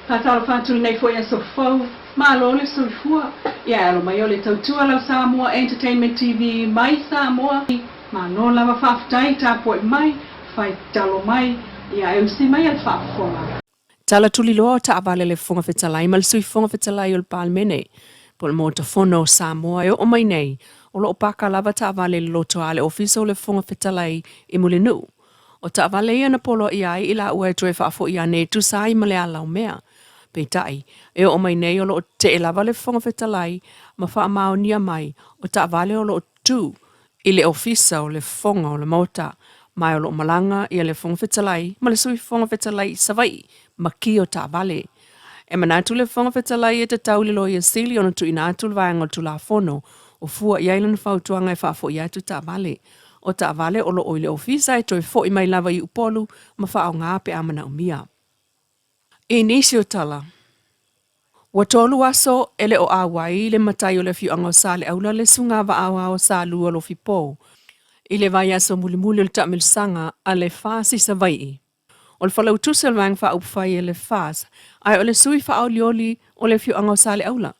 Fatalo fatuli nei foi a sofau, malo le sulfua, ia lo mai ole tautua lau Samoa Entertainment TV mai Samoa, malo lava whaftai tapo e mai, fai talo mai, ia e usi mai al whafonga. Tala tuli loa ta avale le fonga fetalai, mal sui fonga fetalai o le palmene, pol mo ta fono Samoa e o mai nei, o lo opaka lava ta avale le loto ale ofiso le fonga fetalai I mule nu. O ta avale ia na polo iai ila ue toe whaafo ia ne tu sai male alau mea. Peitai, e o mai nei o lo te e lava le fonga fetalai, ma wha mao nia mai, o ta avale o lo tu, I le ofisa o le fonga o le mauta, mai o lo malanga I le fonga fetalai, ma le sui fonga fetalai savai, ma ki o ta avale. E manatu le fonga fetalai e te tauli lo I sili ona tu inatu le vaenga tu la fono, o fua I ailan whautuanga e whaafo I atu ta avale. O ta avale o lo o le ofisa e toi fo I mai lava I upolu, ma wha au ngā pe amana umia. E nisi o tala. Wa tolu aso ele o awai le matai o le fiu anga o sale aula le sunga wa awa o salu o lo fipo. Ile vai aso mulimuli o le tamil sanga a le fasi sa vai. O le falau tusel wang fa upfai e le fas, ai o le sui fa au lioli o le fiu anga o sale aula.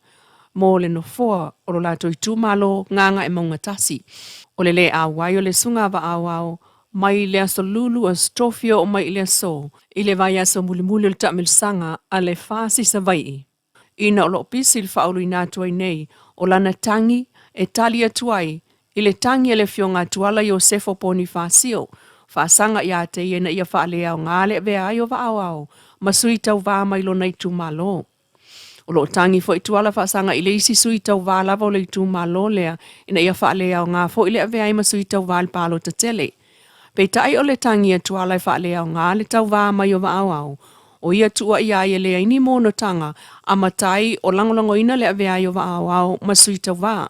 Mo le no foa o lo lato I tu malo nganga e maunga tasi. O le awai o le sunga wa awao, mai le aso lulu o stofio o mai le aso, ile vai aso mulimuli o le tamil sanga a le fasi sa vai. Ina o lo pisi il faulu I nātua I nei, o lana tangi e tali atuai, I le tangi e le fionga tuala Iosefo poni fasio, fasanga ia te iena ia whaalea o ngale vea ai o vaawao, masui tau vā mai lo nei tu malo. O lo tangi fo I tuala fasanga I le isi sui tau vā lava o le tu malo lea, ina ia whaalea o ngā fo I le vea ai masui tau vā palo ta tele. Pei tai o le tangi e tuala I whaalea o ngale tau vā mai o vaawao, o ia tua ia ia lea ini mono tanga a matai o langolongo ina lea vea i o vaawao masui tau vā.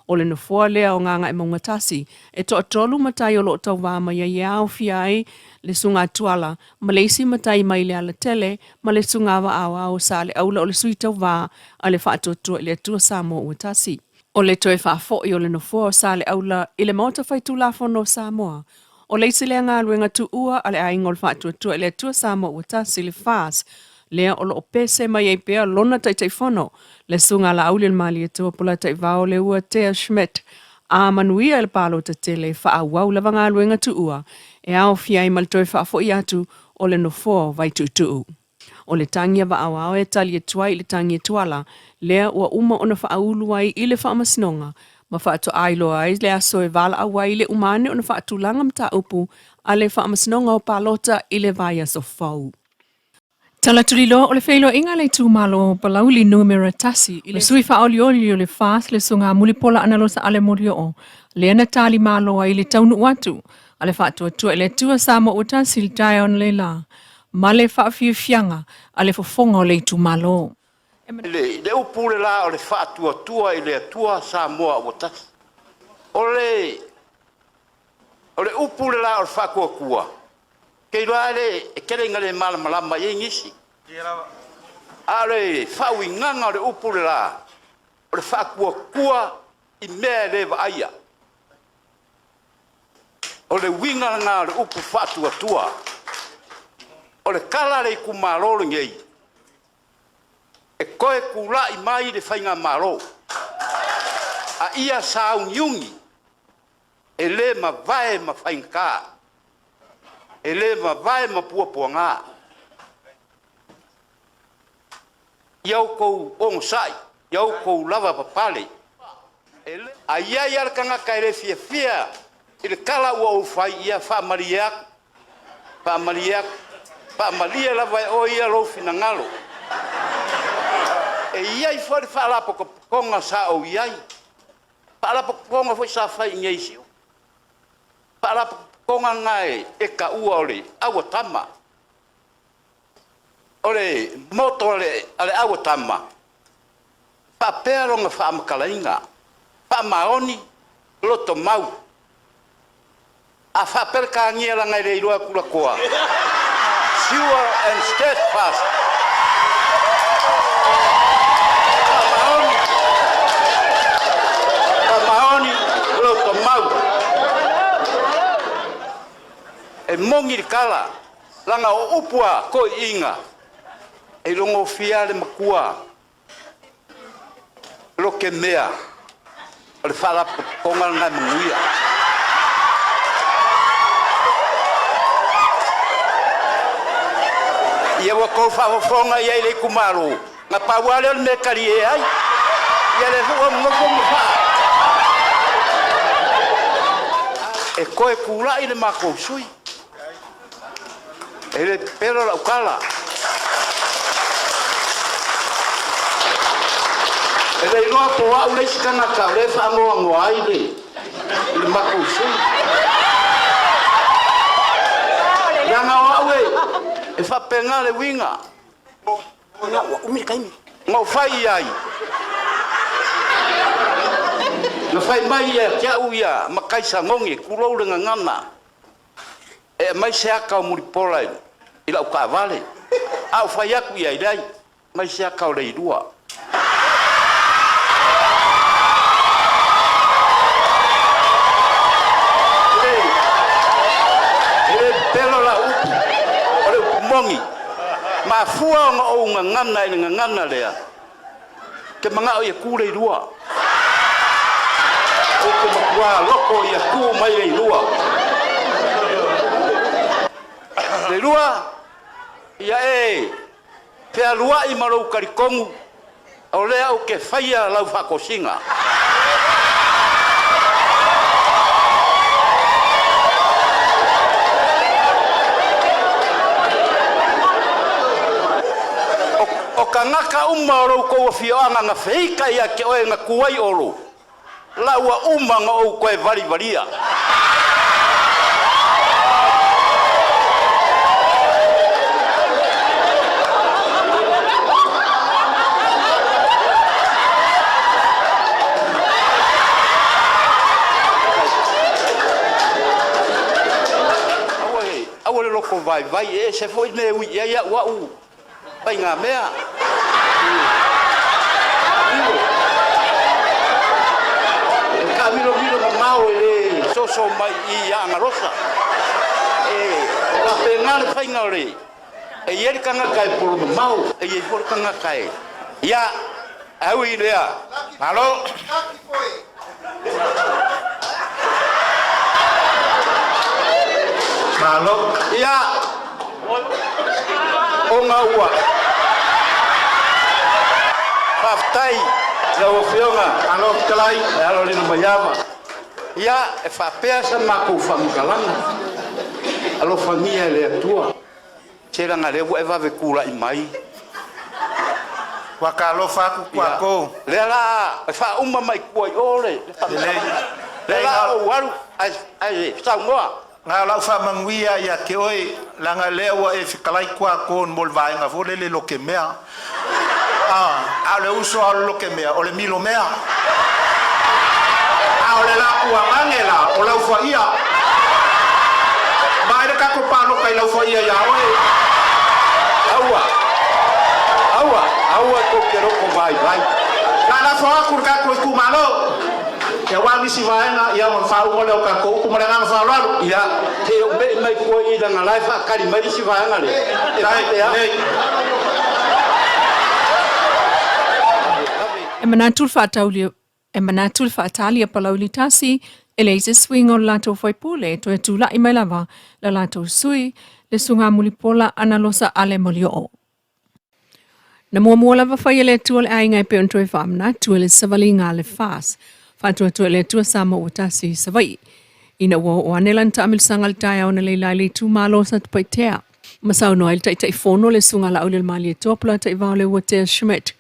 O le nofua lea o nganga e maunga tasi, e toa tolu matai o lo tau vā mai a iau fiai le sunga tuala, ma le isi matai mai lea la tele, ma le sunga vaawao sa le aula o le sui tau vā a le whaatotua le atua Samoa ua tasi. O le toe whaafo I o le nofua o sa le aula I le mauta whaitu lafono Samoa. O le isi lea ngā luenga tu ua a le aingo le whaatotua le atua Samoa ua tasi le fas, lea o lo pese mai ei pea lona tai fono, le sunga la auli le mali atua pula tai vao le ua Tea Schmidt, a manuia le palo ta tele wha wau lava ngā luenga tu ua, e ao fiai mal toi whaafo I atu o le nofo vai tu. O le tangia wa awao e tali atua I le tangia tuala, lea ua uma ona wha auluai I le wha amasinonga, ma wha atu ailo ai le aso e vala awai le umane ona wha atu langa mta upu a le wha amasinonga o palota I le vai aso fau. Tala tulilo o le whailo inga le tu malo palauli numera tasi I le sui whaoli oli o le fas le sunga mulipola analo sa ale morio o le ana tali malo ai le taunu watu a le whaatua tua I le tua Samoa ua tasi le tae on le la ma le whaafia fianga a le fofonga o le tu malo. Le upule la o le whaatua tua I le atua Samoa ua tasi. O le upule la o le whaakua kua. Kei loa e kerenga le malama I ngisi. A le whaui nganga o le upule la, o le whaakua kua I mea le aia. O le winga ngā o le upu whaatua tua. O le kala le ku maroro ngei. E koe ku lai mai le whainga maro. A ia saungiungi. E le ma vae ma whainga. E le ma vae ma puapua ngā. Iau kou ongosai, iau kou lava papale. A ia iarkanga kai le fia fia, I le kala ua ufai ia whaamariak, whaamaria lava e o ia rofi na ngalo. E iai whare whaalapo konga sa o iai. Whaalapo konga fwoi sa whai ngei siu. Whaalapo konga ngai e ka ua ole awa tama. Ole moto ale awa tama. Whapea ronga whaamakalainga. Whaamaoni loto mau. A whapera ka ngia la ngai Leilua kula koa. Sure and steadfast. Whaamaoni loto mau. E mongi kala langa o upua ko inga e longo fia le makua lo ke mea le fala ponga na muia ia wa ko fa fonga ia le kumaro na pa wale me kari ai ia le fu mo fa e koe kula ile mako sui ele pero la kala ele no po wa ule sikana ka le fa mo ngwa ile mako sui yana wa we e fa penga le winga umi kaimi mo fai ai na fai mai ya kia uia makai sangongi kulo le ngana e mai se aka muri pola ila ka vale au fai aku ia dai mai se aka Leilua ele pelo la upu ole mongi ma fua o ngana lea ke manga o ia ku Leilua o ke makua loko ia ku mai Leilua ia e pea lua I marou karikongu o lea o ke faia lau whakosinga o ka ngaka umarou koua fioanga nga feika ia ke oe nga kuai olo laua umanga o koe varia awe loko vai e se foi me ui ia wa u pai nga mea miro mau e so mai I anga rosa la penal finally e yer kanga kai por mau e yer por kanga kai ya au idea halo halo ya onga ua Faftai la ofionga alo kalai alo lino mayama ya e fa pesa mako famgalanga alo famia le tua chera ngale e va ve kula I mai wakalo fa ku kwako le la fa umma mai koi ole le la o waru ai Samoa ngala fa mangwia ya ke oi langa lewa e fikalai kwako mol vai nga vole le lokemea ale uso al lokemea ole milo mea ole la uangangela ole ufaia mai ka ko pano kai la ufaia ya oi aua ko kero ko vai na fa ku ka ko ku malo ya wangi si vaina ya mon fa ngole o ka ko ku mara nga fa lo ya te be mai ko I da na life akari mai si vaina le Emanatul fatalia palaulitasi elese swing o lato foi pule to etula imelava la lato sui le sunga mulipola analosa ale molio na mua lava fai le tuol ainga pe on toi famna tuel savalinga le fas fatu tuel tu sama utasi savai ina wo anelan tamil sangal taya on le lali tu malo sat paitea masau noel tai fono le sunga la ulil mali topla tai vale wote schmidt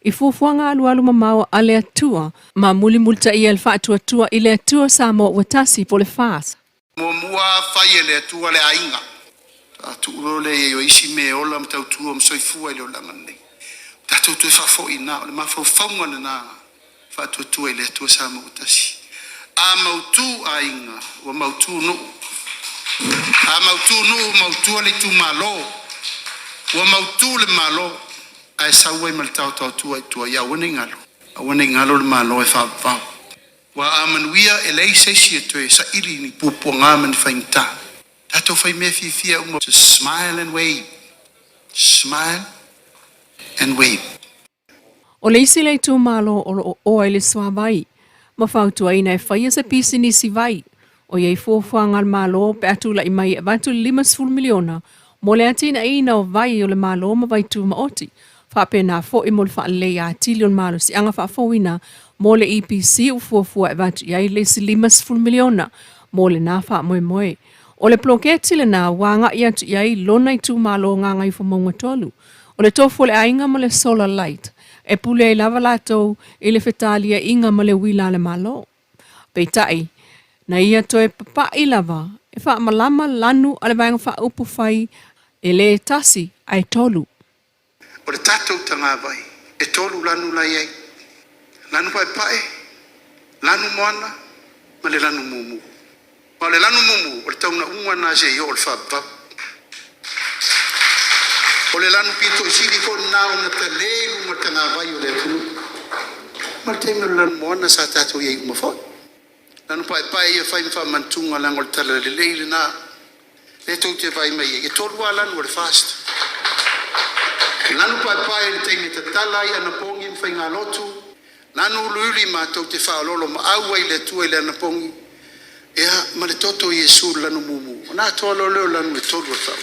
I fufuanga alu mamao ale atua ma muli multa I el fatu atua ile atua Samoa watasi po le fas mua fai ele atua le ainga atu le yo isi me ola mtau tua msoifua ile ola ngane tatu tu fa fo ina le ma fo faunga na fatu atua ile atua Samoa watasi a mautu ainga wa mautu no a mautu le tu malo wa mautu le malo ai sawe maltau tu ya wone ngalo le malo e fa wa amanuia elise si to sa iri ni pupo ngamen fainta tato fai me fifia to smile and wave smile and wave. O le isi le tu malo o ai le swavai. Ma fautu ai na e whaia sa pisi nisi vai. O iei fuafuanga al malo pe atu la imai e vatu 5 miliona. Mo le atina ina o vai o le malo ma vai tu maoti. Whape na fo i mo le wha le a tili o le malo si anga wha fawina. Mo le EPC u fuafua e vatu iai le si 5 miliona. Mo le na wha moe moe. O le ploketi le na wanga i atu iai lona i tu malo ngā ngai fa maunga tolu. O le tofu le ainga mo le solar light. E pule e lava latou i le fetalia inga ma le wila le malo. Peitai, na ia toe papa i lava, e wha malama lanu ale vaenga wha upu whai e le tasi ai tolu. O le tātou tanga vai, e tolu lanu lai ai. Lanu pai pae, lanu moana, ma le lanu mumu. Ma le lanu mumu, o le tauna unga na se i o le whapap. O le lanu pito i siri ko nao na ta leilu ma tanga vai o le tunu. Ma le teime le lanu moana sa tātou iei umafoi. Lanu pai pai ia whai mwha mantunga lango le tala le leile na. Le tau te vai mai e tolu wa lanu o le fast. Lanu pai pai le teime te tala i ana pongi mwhai ngā lotu. Lanu uluili ma tau te whaololo ma aua i le tua i le ana pongi. Ea ma le toto i Yesu lanu mumu. Nā tolo leo lanu e tolu a whau.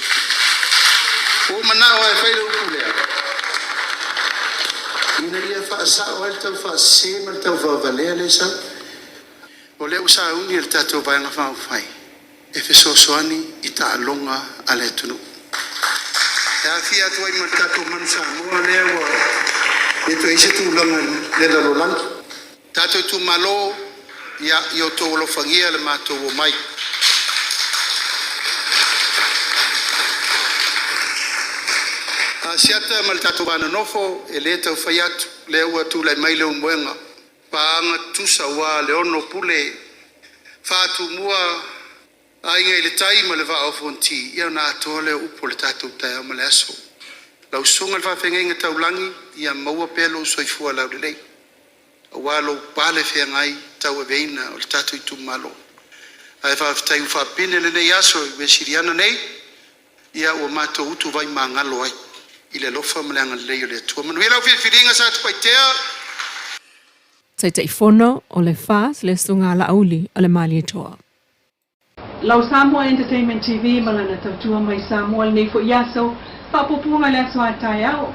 O manao e whaile upu lea. Ina lia wha asao e tau wha sema, tau wha valea le sa. O leo sa uni e tatou vai ngā whao whai. E wheso soani i ta alonga a le tunu. E a fia tua i ma tatou manu Samoa lea wa. E tu eise tu langa le lalo lanki. Tatou tu malo ia i o tō lofangia le mātou o mai. Siata mal tatu bana nofo e le tau whai atu le ua tu lai mai leo mwenga paanga tusa wa le ono pule whātu mua ainga i le tai ma le wha o fonti ia na atoa leo upo le tatu tai ama le aso lau sunga le whawhenga inga tau langi ia maua pelo soifua lau le lei a walo pale whea ngai tau e veina o le tatu i tu malo ai whawhitai whapine le nei aso i we siriana nei ia ua mato utu vai ma ngalo ai i le lofa mleanga leo le tua manuela o whiwhiringa sa tu paitea. Tai tai fono o le fas le sunga la auli o le mali e toa. Lau Samoa Entertainment TV malana tautua mai Samoa le nei fo iaso, whapopunga le aso atai au.